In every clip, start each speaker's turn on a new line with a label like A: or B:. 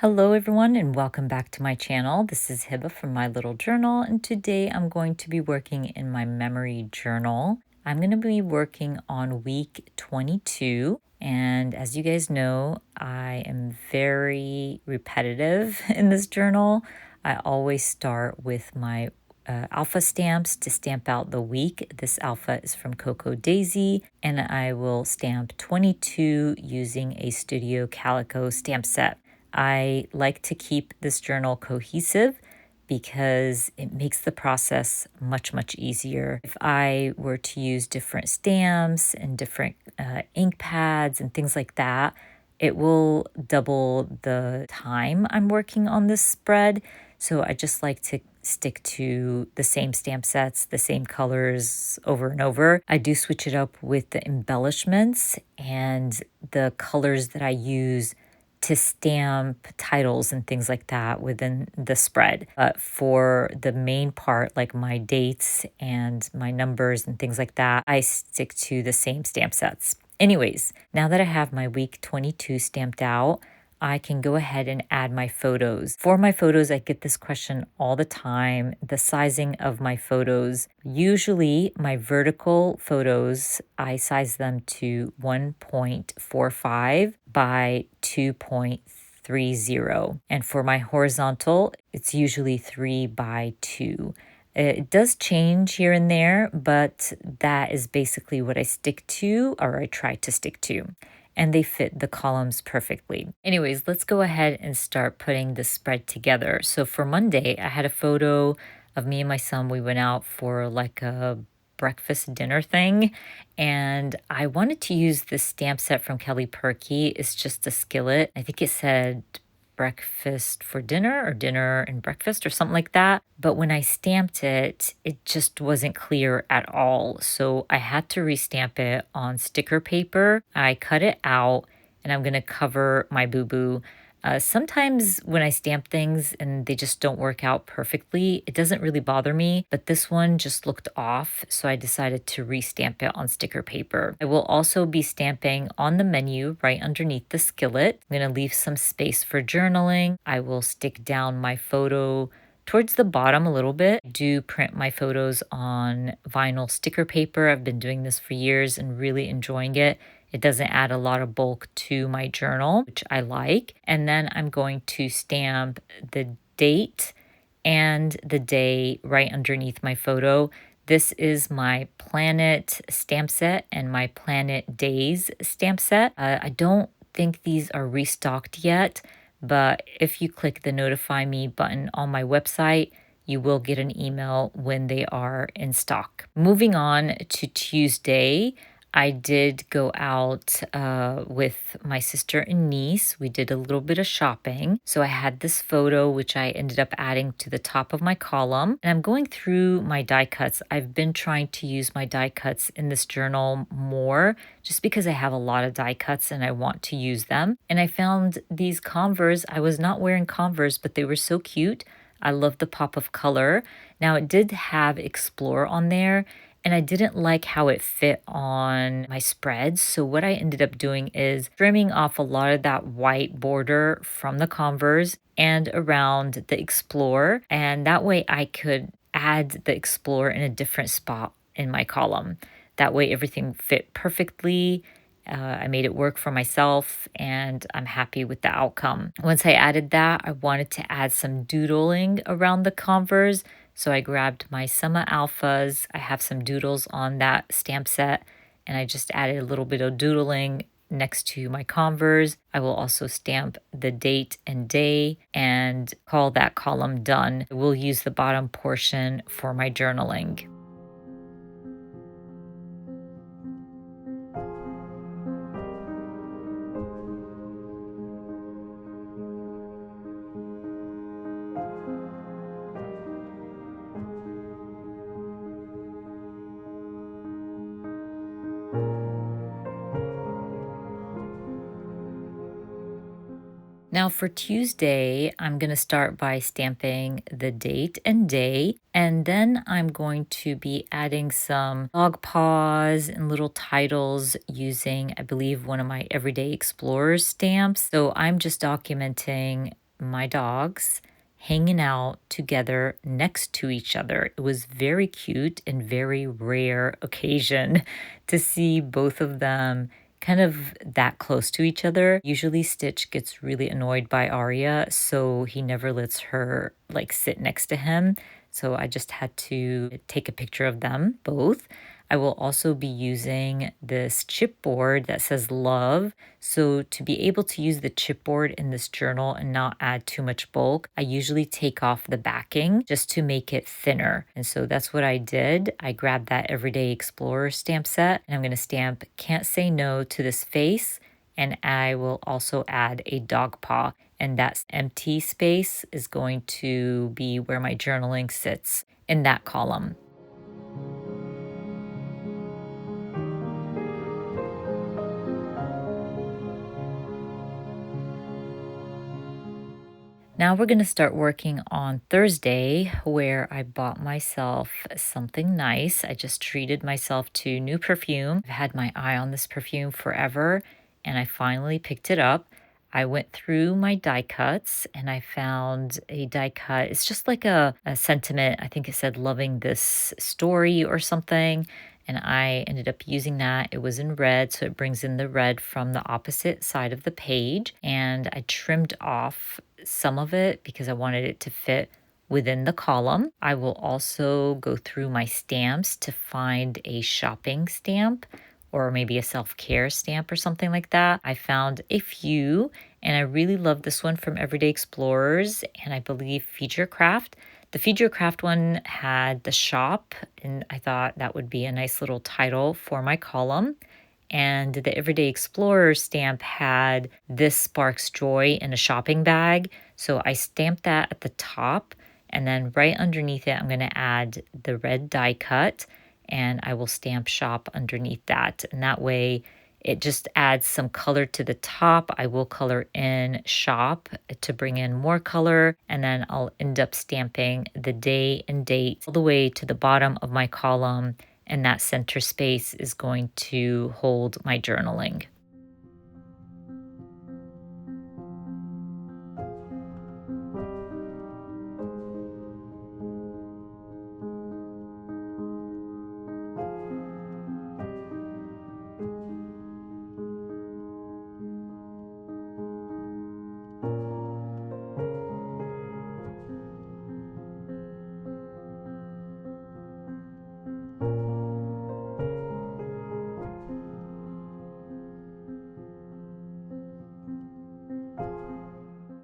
A: Hello everyone and welcome back to my channel. This is Hiba from My Little Journal, and today I'm going to be working in my memory journal. I'm going to be working on week 22, and as you guys know, I am very repetitive in this journal. I always start with my alpha stamps to stamp out the week. This alpha is from Cocoa Daisy, and I will stamp 22 using a Studio Calico stamp set. I like to keep this journal cohesive because it makes the process much easier. If I were to use different stamps and different ink pads and things like that, it will double the time I'm working on this spread. So I just like to stick to the same stamp sets, the same colors over and over. I do switch it up with the embellishments and the colors that I use to stamp titles and things like that within the spread. But for the main part, like my dates and my numbers and things like that, I stick to the same stamp sets. Anyways, now that I have my week 22 stamped out, I can go ahead and add my photos. For my photos, I get this question all the time, the sizing of my photos. Usually my vertical photos, I size them to 1.45 by 2.30. And for my horizontal, it's usually 3 by 2. It does change here and there, but that is basically what I stick to, or I try to stick to, and they fit the columns perfectly. Anyways, let's go ahead and start putting the spread together. So for Monday, I had a photo of me and my son. We went out for like a breakfast dinner thing, and I wanted to use this stamp set from Kelly Perky. It's just a skillet. I think it said breakfast for dinner or dinner and breakfast or something like that. But when I stamped it, it just wasn't clear at all. So I had to restamp it on sticker paper. I cut it out and I'm going to cover my boo-boo. Sometimes when I stamp things and they just don't work out perfectly, it doesn't really bother me, but this one just looked off, so I decided to restamp it on sticker paper. I will also be stamping on the menu right underneath the skillet. I'm going to leave some space for journaling. I will stick down my photo towards the bottom a little bit. I do print my photos on vinyl sticker paper. I've been doing this for years and really enjoying it. It doesn't add a lot of bulk to my journal, which I like. And then I'm going to stamp the date and the day right underneath my photo. This is my planet stamp set and my planet days stamp set. I don't think these are restocked yet, but if you click the notify me button on my website, you will get an email when they are in stock. Moving on to Tuesday, I did go out with my sister and niece. We did a little bit of shopping. So I had this photo, which I ended up adding to the top of my column. And I'm going through my die cuts. I've been trying to use my die cuts in this journal more just because I have a lot of die cuts and I want to use them. And I found these Converse. I was not wearing Converse, but they were so cute. I love the pop of color. Now it did have Explore on there, and I didn't like how it fit on my spreads. So what I ended up doing is trimming off a lot of that white border from the Converse and around the Explore. And that way I could add the Explore in a different spot in my column. That way everything fit perfectly. I made it work for myself and I'm happy with the outcome. Once I added that, I wanted to add some doodling around the Converse. So I grabbed my Summer Alphas. I have some doodles on that stamp set and I just added a little bit of doodling next to my Converse. I will also stamp the date and day and call that column done. I will use the bottom portion for my journaling. Now for Tuesday, I'm going to start by stamping the date and day, and then I'm going to be adding some dog paws and little titles using, I believe, one of my Everyday Explorers stamps. So I'm just documenting my dogs hanging out together next to each other. It was very cute and very rare occasion to see both of them kind of that close to each other. Usually Stitch gets really annoyed by Arya, so he never lets her like sit next to him. So I just had to take a picture of them both. I will also be using this chipboard that says love. So to be able to use the chipboard in this journal and not add too much bulk, I usually take off the backing just to make it thinner. And so that's what I did. I grabbed that Everyday Explorer stamp set and I'm going to stamp Can't Say No to this face. And I will also add a dog paw. And that empty space is going to be where my journaling sits in that column. Now we're going to start working on Thursday, where I bought myself something nice. I just treated myself to new perfume. I've had my eye on this perfume forever, and I finally picked it up. I went through my die cuts and I found a die cut. It's just like a sentiment. I think it said loving this story or something. And I ended up using that. It was in red, so it brings in the red from the opposite side of the page. And I trimmed off some of it because I wanted it to fit within the column. I will also go through my stamps to find a shopping stamp or maybe a self-care stamp or something like that. I found a few and I really love this one from Everyday Explorers and I believe Feature Craft. The Feature Craft one had the shop and I thought that would be a nice little title for my column. And the Everyday Explorer stamp had This Sparks Joy in a shopping bag. So I stamped that at the top and then right underneath it, I'm going to add the red die cut and I will stamp shop underneath that. And that way it just adds some color to the top. I will color in shop to bring in more color. And then I'll end up stamping the day and date all the way to the bottom of my column. And that center space is going to hold my journaling.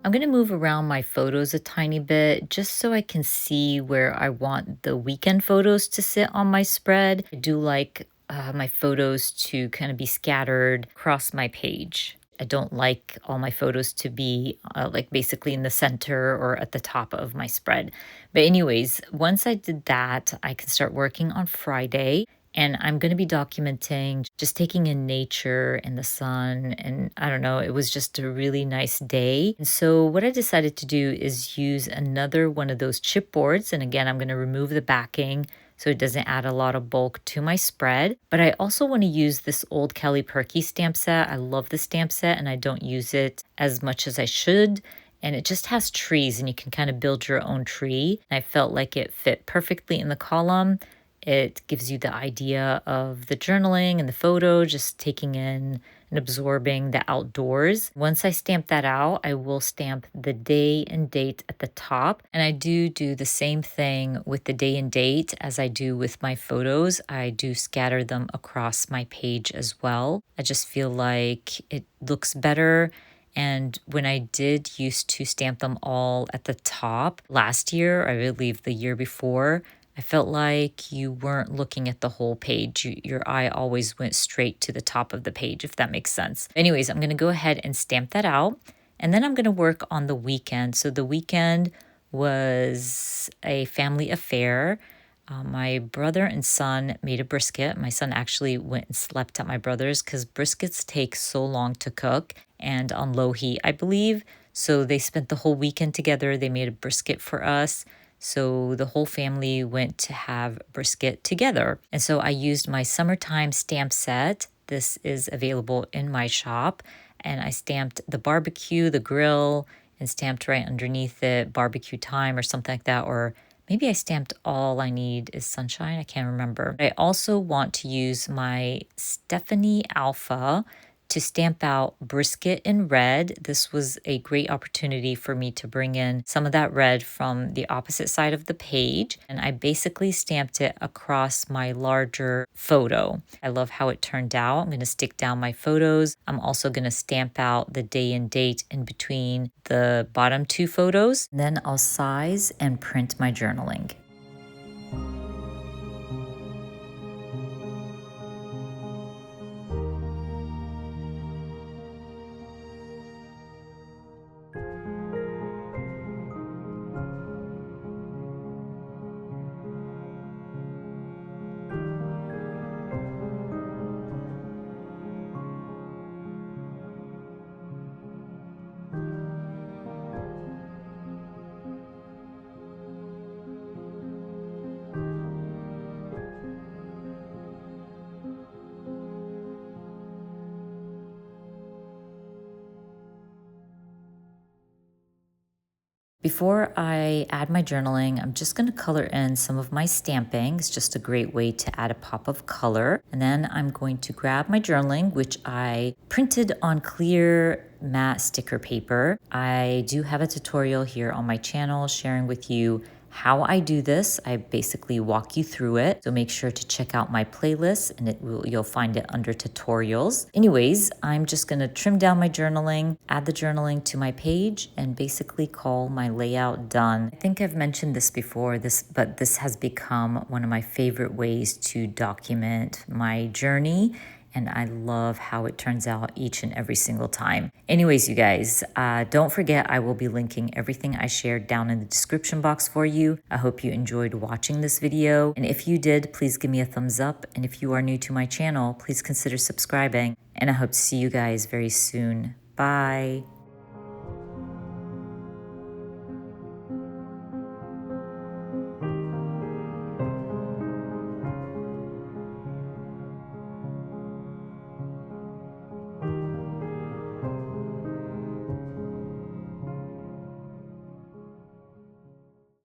A: I'm going to move around my photos a tiny bit just so I can see where I want the weekend photos to sit on my spread. I do like my photos to kind of be scattered across my page. I don't like all my photos to be like basically in the center or at the top of my spread. But anyways, once I did that, I can start working on Friday. And I'm going to be documenting just taking in nature and the sun. And I don't know, it was just a really nice day. And so what I decided to do is use another one of those chipboards. And again, I'm going to remove the backing so it doesn't add a lot of bulk to my spread. But I also want to use this old Kelly Perky stamp set. I love the stamp set and I don't use it as much as I should. And it just has trees and you can kind of build your own tree. And I felt like it fit perfectly in the column. It gives you the idea of the journaling and the photo, just taking in and absorbing the outdoors. Once I stamp that out, I will stamp the day and date at the top. And I do the same thing with the day and date as I do with my photos. I do scatter them across my page as well. I just feel like it looks better. And when I did used to stamp them all at the top last year, I believe the year before, I felt like you weren't looking at the whole page. Your eye always went straight to the top of the page, if that makes sense. Anyways, I'm going to go ahead and stamp that out. And then I'm going to work on the weekend. So the weekend was a family affair. My brother and son made a brisket. My son actually went and slept at my brother's because briskets take so long to cook and on low heat, I believe. So they spent the whole weekend together. They made a brisket for us. So the whole family went to have brisket together. And so I used my summertime stamp set. This is available in my shop. And I stamped the barbecue, the grill, and stamped right underneath it, barbecue time or something like that, or maybe I stamped all I need is sunshine. I can't remember. I also want to use my Stephanie Alpha to stamp out brisket in red. This was a great opportunity for me to bring in some of that red from the opposite side of the page. And I basically stamped it across my larger photo. I love how it turned out. I'm going to stick down my photos. I'm also going to stamp out the day and date in between the bottom two photos. Then I'll size and print my journaling. Before I add my journaling, I'm just going to color in some of my stamping. It's just a great way to add a pop of color. And then I'm going to grab my journaling, which I printed on clear matte sticker paper. I do have a tutorial here on my channel sharing with you how I do this. I basically walk you through it. So make sure to check out my playlist and you'll find it under tutorials. Anyways, I'm just gonna trim down my journaling, add the journaling to my page, and basically call my layout done. I think I've mentioned this before, but this has become one of my favorite ways to document my journey, and I love how it turns out each and every single time. Anyways, you guys, don't forget I will be linking everything I shared down in the description box for you. I hope you enjoyed watching this video, and if you did, please give me a thumbs up, and if you are new to my channel, please consider subscribing, and I hope to see you guys very soon. Bye!